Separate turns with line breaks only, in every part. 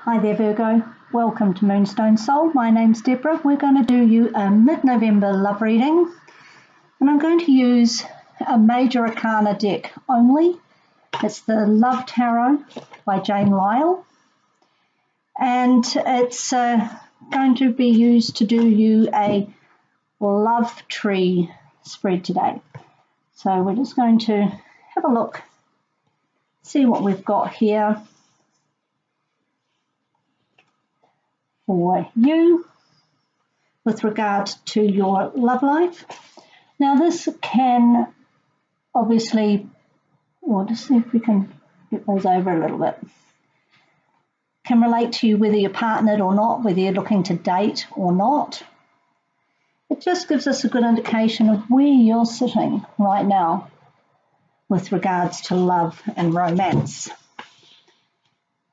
Hi there Virgo, welcome to Moonstone Soul. My name's Deborah. We're going to do you a mid-November love reading, and I'm going to use a Major Arcana deck only. It's the Love Tarot by Jane Lyle, and it's going to be used to do you a love tree spread today. So we're just going to have a look, see what we've got here for you with regard to your love life. Now this can obviously, we'll just see if we can get those over a little bit, can relate to you whether you're partnered or not, whether you're looking to date or not. It just gives us a good indication of where you're sitting right now with regards to love and romance,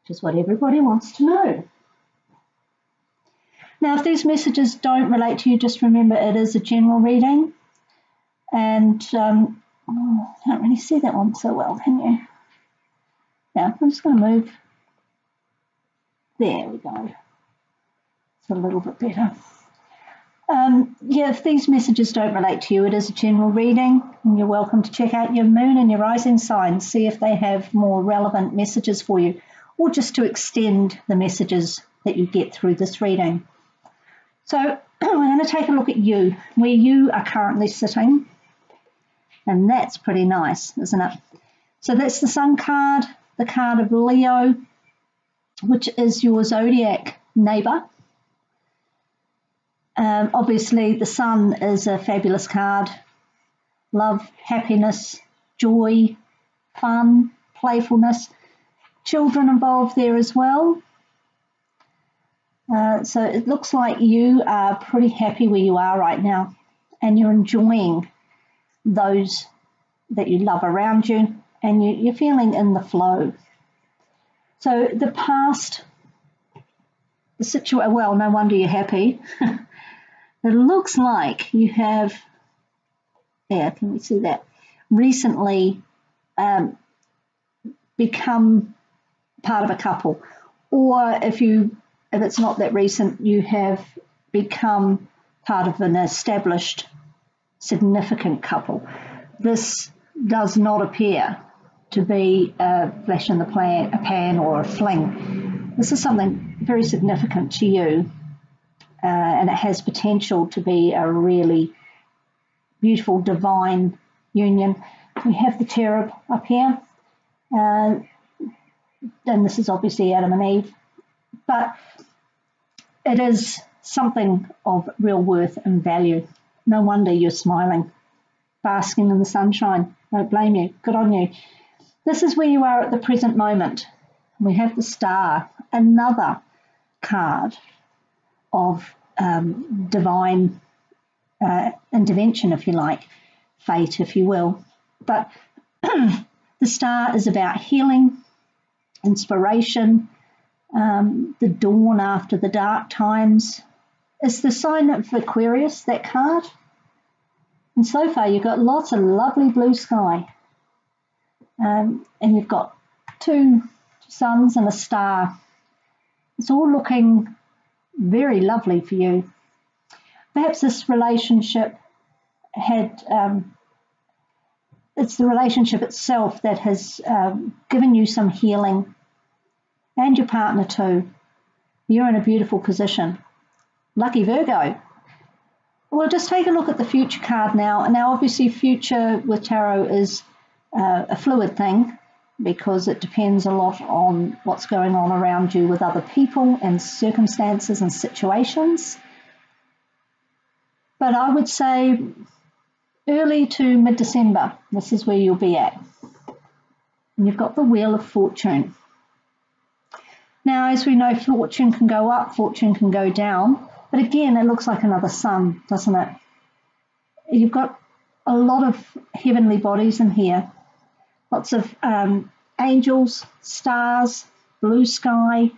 which is what everybody wants to know. Now, if these messages don't relate to you, just remember it is a general reading. And can't really see that one so well, can you? Now, I'm just going to move. There we go. It's a little bit better. Yeah, if these messages don't relate to you, it is a general reading. And you're welcome to check out your moon and your rising signs, see if they have more relevant messages for you, or just to extend the messages that you get through this reading. So we're going to take a look at you, where you are currently sitting, and that's pretty nice, isn't it? So that's the Sun card, the card of Leo, which is your zodiac neighbour. Obviously, the Sun is a fabulous card. Love, happiness, joy, fun, playfulness, children involved there as well. So it looks like you are pretty happy where you are right now, and you're enjoying those that you love around you, and you're feeling in the flow. So the past, the situation, well, no wonder you're happy. It looks like you have, yeah, can we see that, recently become part of a couple, or if it's not that recent, you have become part of an established, significant couple. This does not appear to be a flash in the pan or a fling. This is something very significant to you, and it has potential to be a really beautiful, divine union. We have the cherub up here, and this is obviously Adam and Eve. But it is something of real worth and value. No wonder you're smiling, basking in the sunshine. Don't blame you. Good on you. This is where you are at the present moment. We have the Star, another card of divine intervention, if you like, fate, if you will. But the Star is about healing, inspiration, the dawn after the dark times. It's the sign of Aquarius, that card. And so far you've got lots of lovely blue sky. And you've got two suns and a star. It's all looking very lovely for you. Perhaps this relationship had, it's the relationship itself that has given you some healing, and your partner too. You're in a beautiful position. Lucky Virgo. We'll just take a look at the future card now. Now, obviously, future with tarot is a fluid thing, because it depends a lot on what's going on around you with other people and circumstances and situations. But I would say early to mid-December, this is where you'll be at. And you've got the Wheel of Fortune. Now, as we know, fortune can go up, fortune can go down. But again, it looks like another sun, doesn't it? You've got a lot of heavenly bodies in here. Lots of angels, stars, blue sky.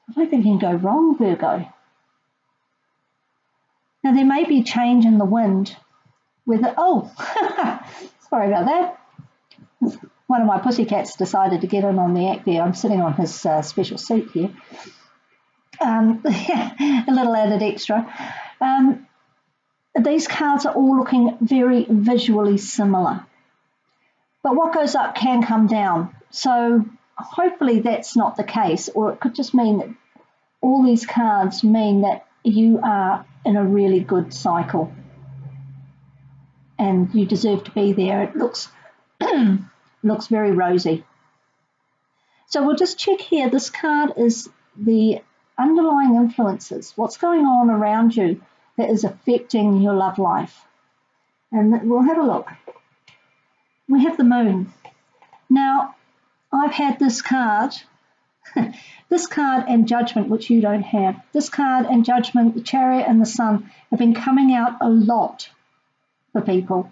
I don't think you can go wrong, Virgo. Now, there may be change in the wind. Sorry about that. one of my pussycats decided to get in on the act there. I'm sitting on his special seat here. A little added extra. These cards are all looking very visually similar. But what goes up can come down. So hopefully that's not the case, or it could just mean that all these cards mean that you are in a really good cycle and you deserve to be there. It looks looks very rosy. So we'll just check here. This card is the underlying influences. What's going on around you that is affecting your love life? And we'll have a look. We have the moon. Now, I've had this card, this card and judgment, which you don't have. This card and judgment, the chariot and the sun, have been coming out a lot for people.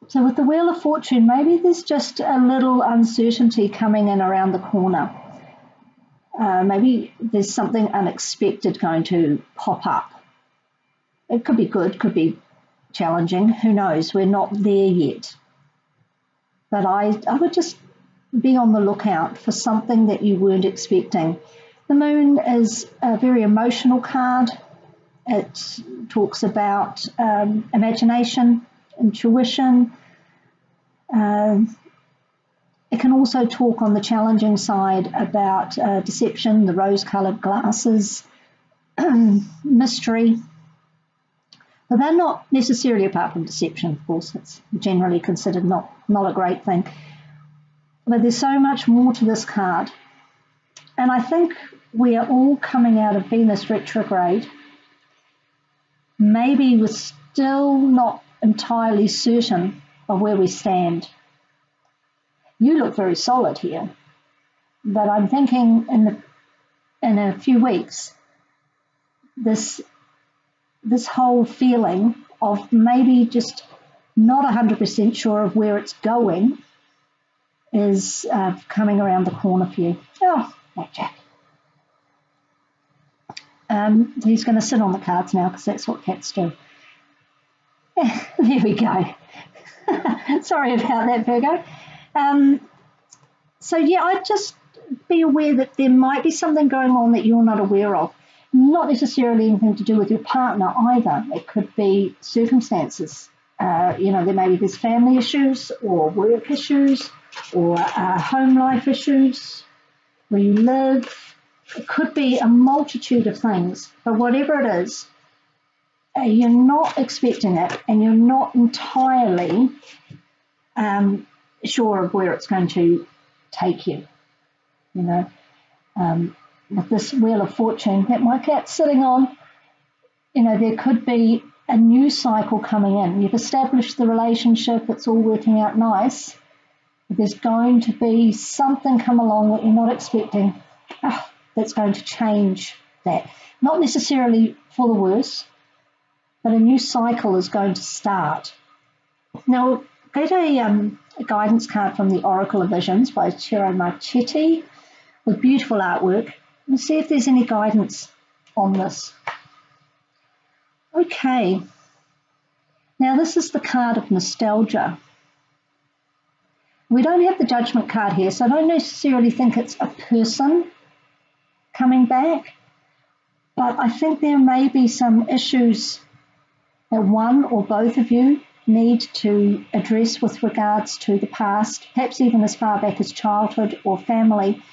So with the Wheel of Fortune, maybe there's just a little uncertainty coming in around the corner. Maybe there's something unexpected going to pop up. It could be good, could be challenging, who knows, we're not there yet. But I would just be on the lookout for something that you weren't expecting. The moon is a very emotional card. It talks about imagination, intuition. It can also talk on the challenging side about deception, the rose-coloured glasses, mystery. But they're not necessarily, apart from deception, of course, it's generally considered not a great thing. But there's so much more to this card. And I think we are all coming out of Venus retrograde. Maybe we're still not entirely certain of where we stand. You look very solid here, but I'm thinking in a few weeks, this whole feeling of maybe just not 100% sure of where it's going is coming around the corner for you. Oh, Blackjack. He's going to sit on the cards now because that's what cats do. There we go. Sorry about that, Virgo. So yeah, I'd just be aware that there might be something going on that you're not aware of. Not necessarily anything to do with your partner either. It could be circumstances. There's family issues or work issues or home life issues where you live. It could be a multitude of things, but whatever it is, you're not expecting it and you're not entirely sure of where it's going to take you. With this Wheel of Fortune that my cat's sitting on, there could be a new cycle coming in. You've established the relationship, it's all working out nice, but there's going to be something come along that you're not expecting that's going to change that. Not necessarily for the worse, but a new cycle is going to start. Now, get a guidance card from the Oracle of Visions by Ciro Marchetti with beautiful artwork and see if there's any guidance on this. Okay, now this is the card of nostalgia. We don't have the Judgment card here, so I don't necessarily think it's a person coming back, but I think there may be some issues that one or both of you need to address with regards to the past, perhaps even as far back as childhood or family.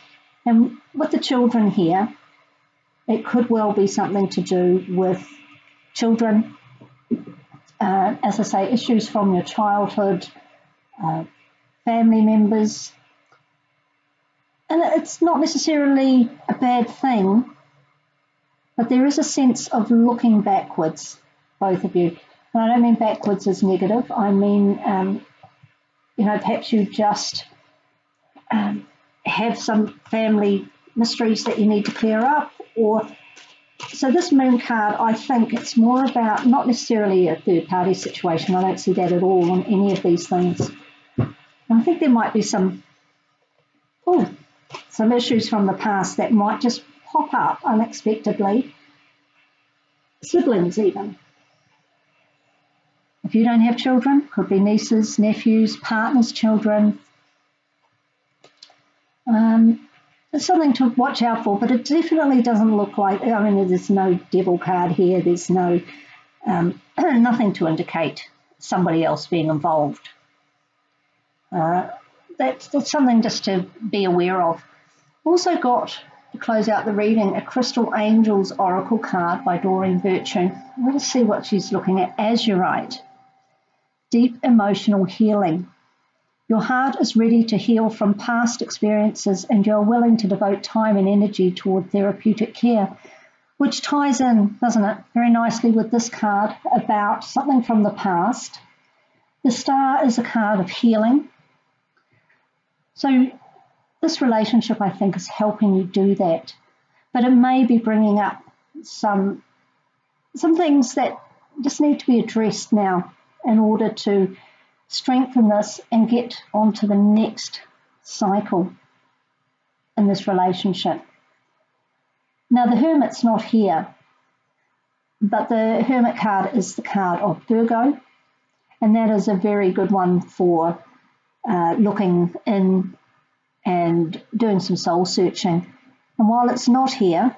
And with the children here, it could well be something to do with children, as I say, issues from your childhood, family members. And it's not necessarily a bad thing, but there is a sense of looking backwards, both of you. And I don't mean backwards as negative. I mean, perhaps you just have some family mysteries that you need to clear up. So this Moon card, I think it's more about not necessarily a third-party situation. I don't see that at all on any of these things. And I think there might be some issues from the past that might just pop up unexpectedly. Siblings even. If you don't have children, could be nieces, nephews, partners, children. It's something to watch out for, but it definitely doesn't look like, I mean, there's no devil card here. There's no nothing to indicate somebody else being involved. That's something just to be aware of. Also got, to close out the reading, a Crystal Angels Oracle card by Doreen Virtue. Let's see what she's looking at. Azurite. Deep emotional healing. Your heart is ready to heal from past experiences and you're willing to devote time and energy toward therapeutic care, which ties in, doesn't it, very nicely with this card about something from the past. The Star is a card of healing. So this relationship, I think, is helping you do that. But it may be bringing up some things that just need to be addressed now in order to strengthen this and get onto the next cycle in this relationship. Now, the Hermit's not here, but the Hermit card is the card of Virgo, and that is a very good one for looking in and doing some soul searching. And while it's not here,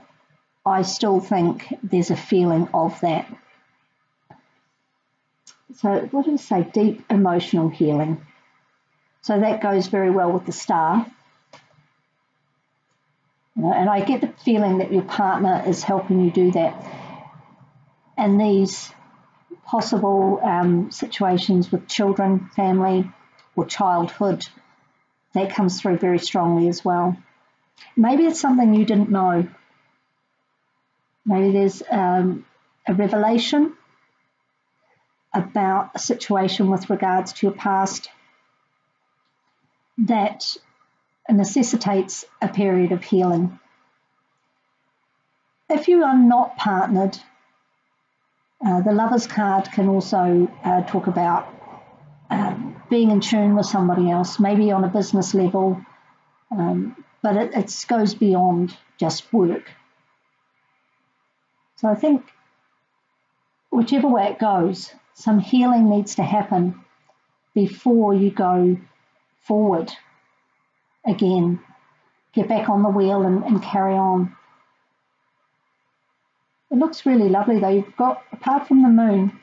I still think there's a feeling of that. So what did it say? Deep emotional healing. So that goes very well with the Star. And I get the feeling that your partner is helping you do that. And these possible situations with children, family, or childhood, that comes through very strongly as well. Maybe it's something you didn't know. Maybe there's a revelation about a situation with regards to your past that necessitates a period of healing. If you are not partnered, the Lover's card can also talk about being in tune with somebody else, maybe on a business level, but it goes beyond just work. So I think whichever way it goes, some healing needs to happen before you go forward again. Get back on the wheel and carry on. It looks really lovely though. You've got, apart from the moon,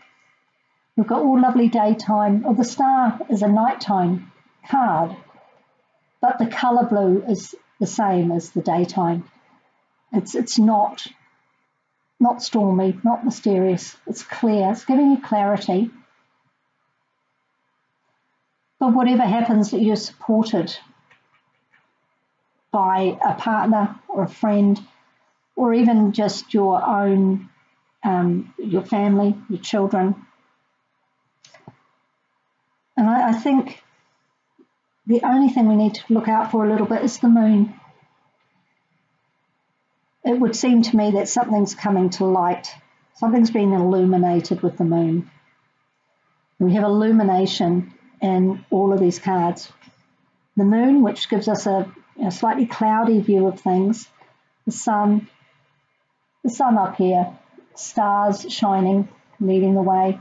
we've got all lovely daytime. Or the Star is a nighttime card, but the colour blue is the same as the daytime. It's not stormy, not mysterious. It's clear. It's giving you clarity. But whatever happens, that you're supported by a partner or a friend, or even just your own, your family, your children. And I think the only thing we need to look out for a little bit is the moon. It would seem to me that something's coming to light. Something's been illuminated with the moon. We have illumination in all of these cards. The moon, which gives us a slightly cloudy view of things. The sun up here, stars shining, leading the way.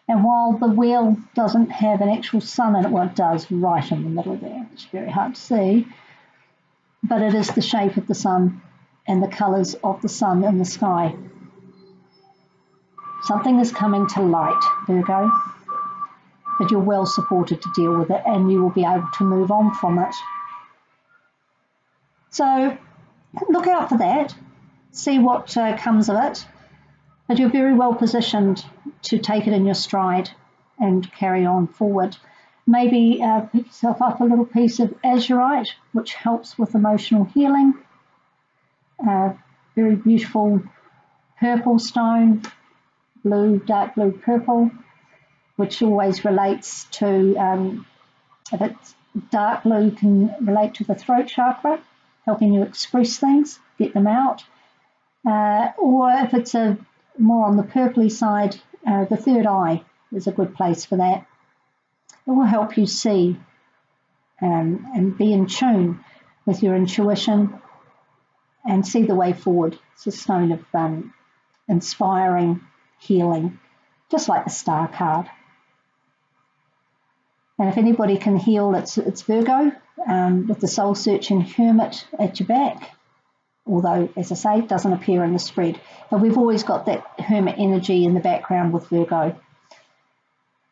And while the wheel doesn't have an actual sun in it, well, it does right in the middle there. It's very hard to see, but it is the shape of the sun and the colours of the sun in the sky. Something is coming to light, Virgo, but you're well supported to deal with it and you will be able to move on from it. So look out for that, see what comes of it, but you're very well positioned to take it in your stride and carry on forward. Maybe pick yourself up a little piece of azurite, which helps with emotional healing. Very beautiful purple stone, blue, dark blue, purple, which always relates to, if it's dark blue, can relate to the throat chakra, helping you express things, get them out. Or if it's more on the purpley side, the third eye is a good place for that. It will help you see and be in tune with your intuition and see the way forward. It's a stone of inspiring healing, just like the Star card. And if anybody can heal, it's Virgo, with the soul searching hermit at your back. Although, as I say, it doesn't appear in the spread. But we've always got that hermit energy in the background with Virgo.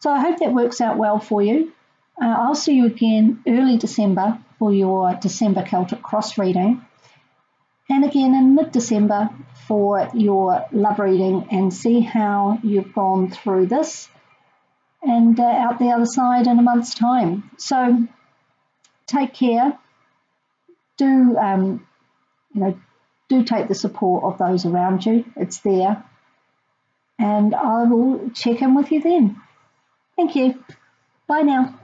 So I hope that works out well for you. I'll see you again early December for your December Celtic Cross reading. And again in mid-December for your love reading, and see how you've gone through this and out the other side in a month's time. So take care. Do take the support of those around you. It's there. And I will check in with you then. Thank you. Bye now.